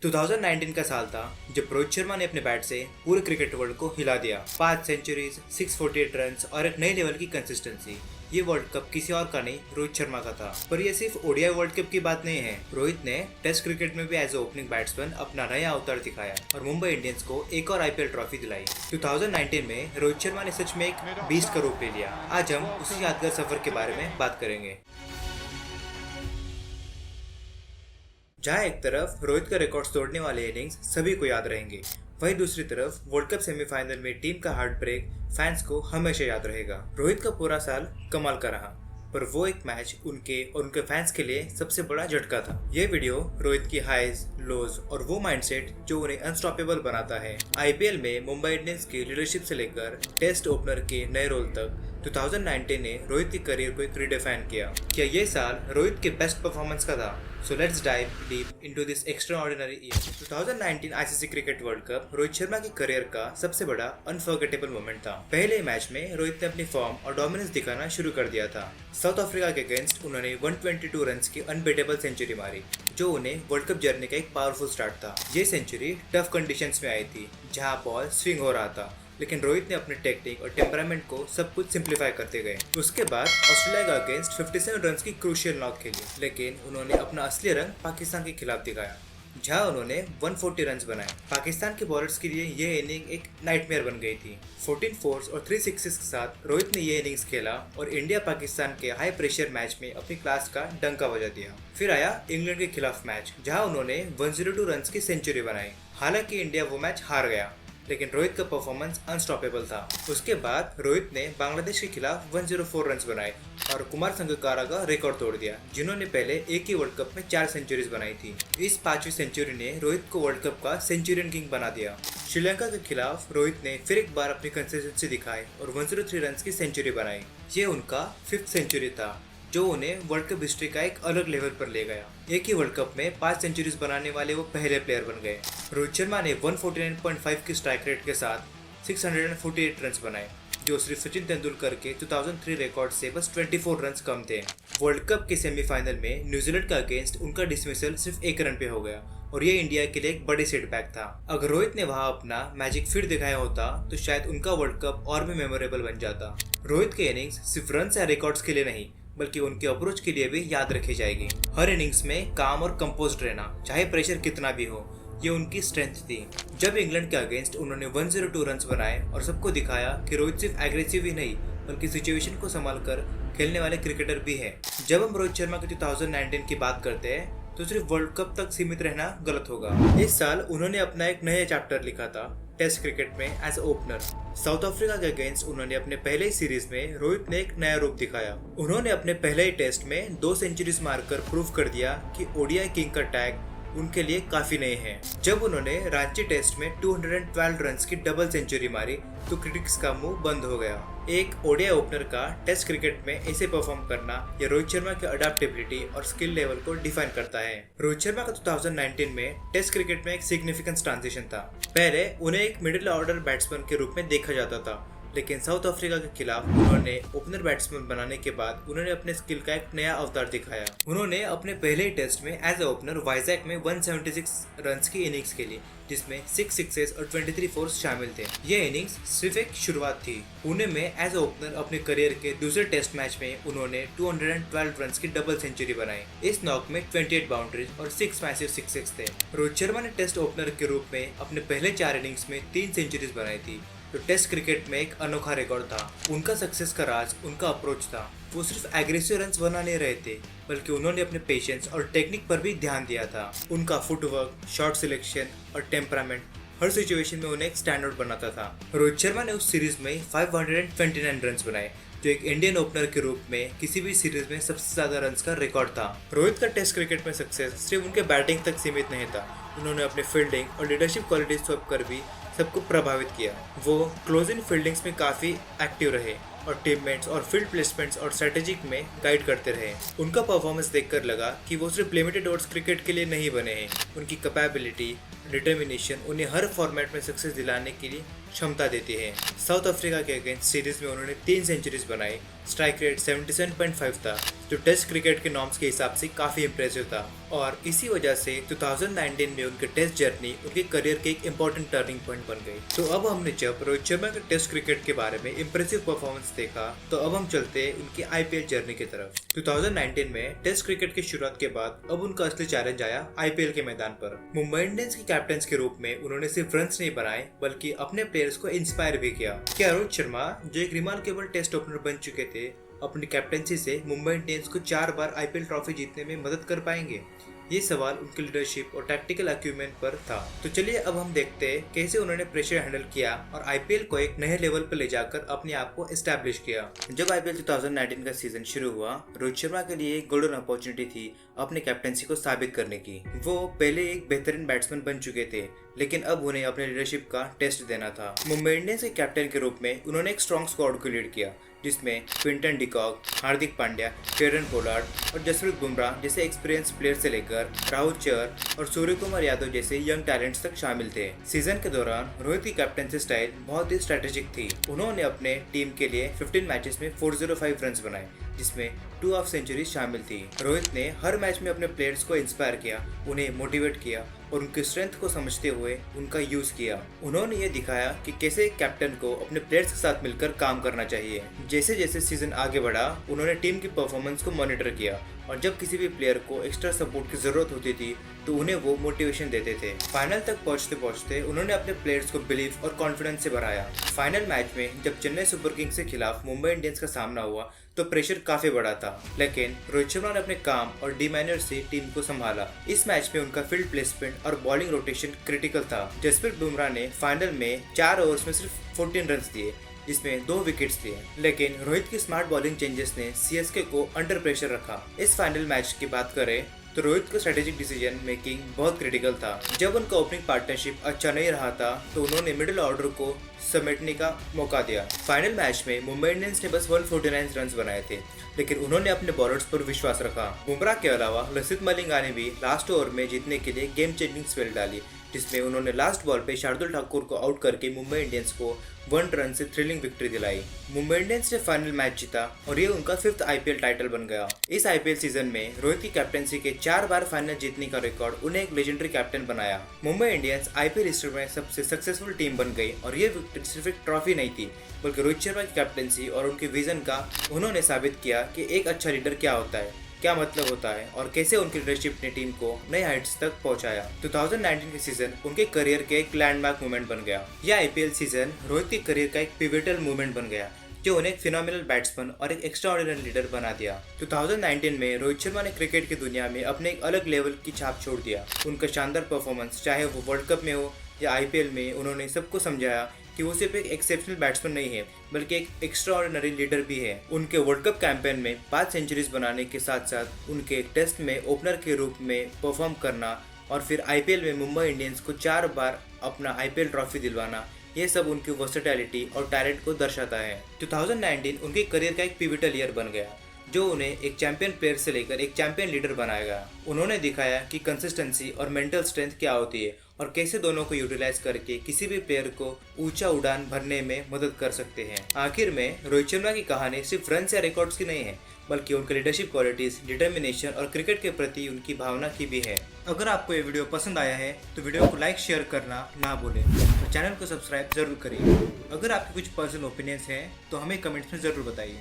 2019 का साल था जब रोहित शर्मा ने अपने बैट से पूरे क्रिकेट वर्ल्ड को हिला दिया। 5 सेंचुरीज, 648 रन और एक नए लेवल की कंसिस्टेंसी। ये वर्ल्ड कप किसी और का नहीं, रोहित शर्मा का था। पर ये सिर्फ ओडीआई वर्ल्ड कप की बात नहीं है। रोहित ने टेस्ट क्रिकेट में भी एज ए ओपनिंग बैट्समैन अपना नया अवतार दिखाया और मुंबई इंडियंस को एक और आईपीएल ट्रॉफी दिलाई। 2019 में रोहित शर्मा ने सच में एक बीस्ट का रूप ले लिया। आज हम उसी यादगार सफर के बारे में बात करेंगे। जहां एक तरफ रोहित का रिकॉर्ड तोड़ने वाले इनिंग्स सभी को याद रहेंगे, वहीं दूसरी तरफ वर्ल्ड कप सेमीफाइनल में टीम का हार्ट ब्रेक फैंस को हमेशा याद रहेगा। रोहित का पूरा साल कमाल का रहा, पर वो एक मैच उनके और उनके फैंस के लिए सबसे बड़ा झटका था। ये वीडियो रोहित की हाइज, लोज और वो माइंडसेट जो उन्हें अनस्टॉपेबल बनाता है। आईपीएल में मुंबई इंडियंस की लीडरशिप से लेकर टेस्ट ओपनर के नए रोल तक 2019 ने रोहित के करियर को एक रिडिफाइन किया। क्या ये साल रोहित के बेस्ट परफॉर्मेंस का था? So let's dive deep into this extraordinary year. 2019 ICC cricket world cup Rohit Sharma की करियर का सबसे बड़ा अनफॉरगेटेबल मोमेंट था। पहले मैच में रोहित ने अपनी फॉर्म और डोमिनेंस दिखाना शुरू कर दिया था। साउथ अफ्रीका के अगेंस्ट उन्होंने 122 रन्स की अनबीटेबल सेंचुरी मारी, जो उन्हें वर्ल्ड कप जर्नी का एक पावरफुल स्टार्ट था। ये सेंचुरी टफ कंडीशंस में आई थी, जहां बॉल स्विंग हो रहा था, लेकिन रोहित ने अपने टेक्निक और टेम्परामेंट को सब कुछ सिंप्लीफाई करते गए। उसके बाद ऑस्ट्रेलिया के अगेंस्ट 57 रन्स की क्रूशियल नॉक खेली, लेकिन उन्होंने अपना असली रंग पाकिस्तान के खिलाफ दिखाया, जहां उन्होंने 140 रन्स बनाए। पाकिस्तान के बॉलर्स के लिए यह इनिंग एक नाइटमेयर बन गई थी। 14 फोर्स और 3 सिक्सेस के साथ रोहित ने ये इनिंग्स खेला और इंडिया पाकिस्तान के हाई प्रेशर मैच में अपनी क्लास का डंका बजा दिया। फिर आया इंग्लैंड के खिलाफ मैच, जहां उन्होंने 102 रन्स की सेंचुरी बनाई। हालांकि इंडिया वो मैच हार गया, लेकिन रोहित का परफॉर्मेंस अनस्टॉपेबल था। उसके बाद रोहित ने बांग्लादेश के खिलाफ 104 रन्स बनाए और कुमार संगकारा का रिकॉर्ड तोड़ दिया, जिन्होंने पहले एक ही वर्ल्ड कप में 4 सेंचुरीज बनाई थी। इस 5वीं सेंचुरी ने रोहित को वर्ल्ड कप का सेंचुरियन किंग बना दिया। श्रीलंका के खिलाफ रोहित ने फिर एक बार अपनी कंसिस्टेंसी दिखाई और 103 रन्स की सेंचुरी बनाई। ये उनका 5th सेंचुरी था, जो उन्हें वर्ल्ड कप हिस्ट्री का एक अलग लेवल पर ले गया। एक ही वर्ल्ड कप में 5 सेंचुरीज बनाने वाले वो पहले प्लेयर बन गए। रोहित शर्मा ने 149.5 की स्ट्राइक रेट के साथ 648 रन्स बनाए, जो सिर्फ सचिन तेंदुलकर के 2003 रिकॉर्ड से बस 24 रन्स कम थे। वर्ल्ड कप के सेमीफाइनल में न्यूजीलैंड का अगेंस्ट उनका डिसमिसल सिर्फ 1 रन पे हो गया और ये इंडिया के लिए एक बड़ी सेटबैक था। अगर रोहित ने वहां अपना मैजिक फिर दिखाया होता तो शायद उनका वर्ल्ड कप और भी मेमोरेबल बन जाता। रोहित के इनिंग्स सिर्फ रन या रिकॉर्ड्स के लिए नहीं, बल्कि उनके अप्रोच के लिए भी याद रखी जाएगी। हर इनिंग्स में काम और कंपोज्ड रहना, चाहे प्रेशर कितना भी हो, ये उनकी स्ट्रेंथ थी। जब इंग्लैंड के अगेंस्ट उन्होंने 102 रन्स बनाए और सबको दिखाया कि रोहित सिर्फ एग्रेसिव ही नहीं, बल्कि सिचुएशन को संभाल कर खेलने वाले क्रिकेटर भी है। जब हम रोहित शर्मा के 2019 की बात करते हैं तो सिर्फ वर्ल्ड कप तक सीमित रहना गलत होगा। इस साल उन्होंने अपना एक नया चैप्टर लिखा था टेस्ट क्रिकेट में एज ओपनर। साउथ अफ्रीका के अगेंस्ट उन्होंने अपने पहले ही सीरीज में रोहित ने एक नया रूप दिखाया। उन्होंने अपने पहले ही टेस्ट में 2 सेंचुरीज मारकर प्रूव कर दिया कि ओडीआई किंग का टैग उनके लिए काफी नहीं है। जब उन्होंने रांची टेस्ट में 212 रन्स की डबल सेंचुरी मारी तो क्रिटिक्स का मुंह बंद हो गया। एक ओडीआई ओपनर का टेस्ट क्रिकेट में ऐसे परफॉर्म करना ये रोहित शर्मा की अडेप्टेबिलिटी और स्किल लेवल को डिफाइन करता है। रोहित शर्मा का 2019 में टेस्ट क्रिकेट में एक सिग्निफिकेंट ट्रांजिशन था। पहले उन्हें एक मिडिल ऑर्डर बैट्समैन के रूप में देखा जाता था, लेकिन साउथ अफ्रीका के खिलाफ उन्होंने ओपनर बैट्समैन बनाने के बाद उन्होंने अपने स्किल का एक नया अवतार दिखाया। उन्होंने अपने पहले ही टेस्ट में एज ए ओपनर वाइजैक में 176 रन्स की इनिंग्स खेली, जिसमें 6 सिक्सेस और 23 फोर्स शामिल थे। ये इनिंग्स सिर्फ एक शुरुआत थी। पुणे में एज ए ओपनर अपने करियर के दूसरे टेस्ट मैच में उन्होंने 212 रन्स की डबल सेंचुरी बनाई। इस नॉक में 28 बाउंड्रीज और 6 मैसिव सिक्सेस थे। रोहित शर्मा ने टेस्ट ओपनर के रूप में अपने पहले 4 इनिंग्स में 3 सेंचुरीज बनाई थी, जो टेस्ट क्रिकेट में एक अनोखा रिकॉर्ड था। उनका सक्सेस का राज उनका अप्रोच था। वो सिर्फ एग्रेसिव रन्स बना नहीं रहे थे, बल्कि उन्होंने अपने पेशेंस और टेक्निक पर भी ध्यान दिया था। उनका फुटवर्क, शॉट सिलेक्शन और टेम्परामेंट हर सिचुएशन में उन्हें एक स्टैंड आउट बनाता था। रोहित शर्मा ने उस सीरीज में 529 रन्स बनाए, जो एक इंडियन ओपनर के रूप में किसी भी सीरीज में सबसे ज्यादा रन्स का रिकॉर्ड था। रोहित का टेस्ट क्रिकेट में सक्सेस सिर्फ उनके बैटिंग तक सीमित नहीं था। उन्होंने अपने फील्डिंग और लीडरशिप क्वालिटीज स्वैप कर भी सबको प्रभावित किया। वो क्लोज इन फील्डिंग्स में काफी एक्टिव रहे और टीममेट्स और फील्ड प्लेसमेंट्स और स्ट्रेटेजिक में गाइड करते रहे। उनका परफॉर्मेंस देखकर लगा कि वो सिर्फ लिमिटेड ओवर्स क्रिकेट के लिए नहीं बने हैं। उनकी कैपेबिलिटी, डिटर्मिनेशन उन्हें हर फॉर्मेट में सक्सेस दिलाने के लिए क्षमता देती है। साउथ अफ्रीका के अगेंस्ट सीरीज में उन्होंने 3 सेंचुरीज बनाई। स्ट्राइक रेट 77.5 था जो टेस्ट क्रिकेट के नॉर्म्स के हिसाब से काफी इम्प्रेसिव था और इसी वजह से 2019 में उनकी टेस्ट जर्नी उनके करियर के एक इम्पोर्टेंट टर्निंग पॉइंट बन गई। तो अब हमने जब रोहित शर्मा के टेस्ट क्रिकेट के बारे में इम्प्रेसिव परफॉर्मेंस देखा, तो अब हम चलते हैं उनकी आईपीएल जर्नी की तरफ। 2019 में टेस्ट क्रिकेट की शुरुआत के बाद अब उनका असली चैलेंज आया आईपीएल के मैदान पर। मुंबई इंडियंस के कैप्टन के रूप में उन्होंने सिर्फ रन्स नहीं बनाए बल्कि अपने प्लेयर्स को इंस्पायर भी किया। क्या रोहित शर्मा, जो एक रिमार्केबल टेस्ट ओपनर बन चुके थे, अपनी कैप्टनसी से मुंबई इंडियंस को 4 बार आईपीएल ट्रॉफी जीतने में मदद कर पाएंगे? ये सवाल उनके लीडरशिप और टैक्टिकल एक्यूमेंट पर था। तो चलिए अब हम देखते हैं कैसे उन्होंने प्रेशर हैंडल किया और आईपीएल को एक नए लेवल पर ले जाकर अपने आप को एस्टैब्लिश किया। जब आईपीएल 2019 का सीजन शुरू हुआ, रोहित शर्मा के लिए एक गोल्डन अपॉर्चुनिटी थी अपने कैप्टनसी को साबित करने की। वो पहले एक बेहतरीन बैट्समैन बन चुके थे, लेकिन अब उन्हें अपने लीडरशिप का टेस्ट देना था। मुंबई इंडियंस के कैप्टन के रूप में उन्होंने एक स्ट्रॉन्ग स्क्वाड को लीड किया, जिसमें Quinton de Kock, Hardik Pandya, Kieron Pollard और जसप्रीत बुमराह जैसे एक्सपीरियंस प्लेयर से लेकर राहुल चहर और सूर्य कुमार यादव जैसे यंग टैलेंट्स तक शामिल थे। सीजन के दौरान रोहित की कैप्टनसी स्टाइल बहुत ही स्ट्रेटेजिक थी। उन्होंने अपने टीम के लिए 15 मैचेस में 405 रन बनाए, जिसमें 2 हाफ सेंचुरी शामिल थी। रोहित ने हर मैच में अपने प्लेयर्स को इंस्पायर किया, उन्हें मोटिवेट किया और उनकी स्ट्रेंथ को समझते हुए उनका यूज किया। उन्होंने ये दिखाया कि कैसे एक कैप्टन को अपने प्लेयर्स के साथ मिलकर काम करना चाहिए। जैसे जैसे सीजन आगे बढ़ा, उन्होंने टीम की परफॉर्मेंस को मॉनिटर किया और जब किसी भी प्लेयर को एक्स्ट्रा सपोर्ट की जरूरत होती थी तो उन्हें वो मोटिवेशन देते थे। फाइनल तक पहुंचते पहुंचते उन्होंने अपने प्लेयर्स को बिलीफ और कॉन्फिडेंस से भराया। फाइनल मैच में जब चेन्नई सुपर किंग्स के खिलाफ मुंबई इंडियंस का सामना हुआ तो प्रेशर काफी बड़ा था, लेकिन रोहित शर्मा ने अपने काम और डिमाइनर से टीम को संभाला। इस मैच में उनका फील्ड प्लेसमेंट और बॉलिंग रोटेशन क्रिटिकल था। जसप्रीत बुमराह ने फाइनल में 4 ओवर्स में सिर्फ 14 रन दिए, जिसमें 2 विकेट्स लिए, लेकिन रोहित की स्मार्ट बॉलिंग चेंजेस ने सीएसके को अंडर प्रेशर रखा। इस फाइनल मैच की बात करें तो रोहित का स्ट्रेटेजिक डिसीजन मेकिंग बहुत क्रिटिकल था। जब उनका ओपनिंग पार्टनरशिप अच्छा नहीं रहा था तो उन्होंने मिडिल ऑर्डर को समेटने का मौका दिया। फाइनल मैच में मुंबई इंडियंस ने बस 149 रन बनाए थे, लेकिन उन्होंने अपने बॉलर्स पर विश्वास रखा। बुमराह के अलावा लसित मलिंगा ने भी लास्ट ओवर में जीतने के लिए गेम चेंजिंग स्पेल डाली, जिसमें उन्होंने लास्ट बॉल पे शार्दुल ठाकुर को आउट करके मुंबई इंडियंस को 1 रन से थ्रिलिंग विक्ट्री दिलाई। मुंबई इंडियंस ने फाइनल मैच जीता और ये उनका 5th आईपीएल टाइटल बन गया। इस आईपीएल सीजन में रोहित की कैप्टनसी के 4 बार फाइनल जीतने का रिकॉर्ड उन्हें एक लेजेंडरी कैप्टन बनाया। मुंबई इंडियंस आईपीएल हिस्ट्री में सबसे सक्सेसफुल टीम बन गई और ये विक्ट्री सिर्फ एक ट्रॉफी नहीं थी, बल्कि रोहित शर्मा की कैप्टनसी और उनके विजन का उन्होंने साबित किया कि एक अच्छा लीडर क्या होता है, क्या मतलब होता है और कैसे उनकी लीडरशिप ने टीम को नए हाइट्स तक पहुंचाया। 2019 के सीजन उनके करियर के एक लैंडमार्क मोमेंट बन गया। यह आईपीएल सीजन रोहित के करियर का एक पिवटल मोमेंट बन गया, जो उन्हें एक फिनोमिनल बैट्समैन और एक एक्स्ट्राऑर्डिनरी लीडर बना दिया। 2019 में रोहित शर्मा ने क्रिकेट की दुनिया में अपने एक अलग लेवल की छाप छोड़ दिया। उनका शानदार परफॉर्मेंस, चाहे वो वर्ल्ड कप में हो या आईपीएल में, उन्होंने सबको समझाया कि वो सिर्फ एक एक्सेप्शनल बैट्समैन नहीं है बल्कि एक एक्स्ट्राऑर्डिनरी लीडर भी है। उनके वर्ल्ड कप कैंपेन में 5 सेंचुरीज बनाने के साथ साथ उनके टेस्ट में ओपनर के रूप में परफॉर्म करना और फिर आईपीएल में मुंबई इंडियंस को 4 बार अपना आईपीएल ट्रॉफी दिलवाना, ये सब उनकी वर्सेटैलिटी और टैलेंट को दर्शाता है। 2019 उनके करियर का एक पिवटल ईयर बन गया, जो उन्हें एक चैंपियन प्लेयर से लेकर एक चैंपियन लीडर बनाएगा। उन्होंने दिखाया कि कंसिस्टेंसी और मेंटल स्ट्रेंथ क्या होती है और कैसे दोनों को यूटिलाइज करके किसी भी प्लेयर को ऊंचा उड़ान भरने में मदद कर सकते हैं। आखिर में रोहित शर्मा की कहानी सिर्फ रन या रिकॉर्ड्स की नहीं है, बल्कि उनके लीडरशिप क्वालिटीज, डिटर्मिनेशन और क्रिकेट के प्रति उनकी भावना की भी है। अगर आपको ये वीडियो पसंद आया है तो वीडियो को लाइक शेयर करना ना भूलें और चैनल को सब्सक्राइब जरूर करिए। अगर आपके कुछ पर्सनल ओपिनियंस हैं तो हमें कमेंट्स में ज़रूर बताइए।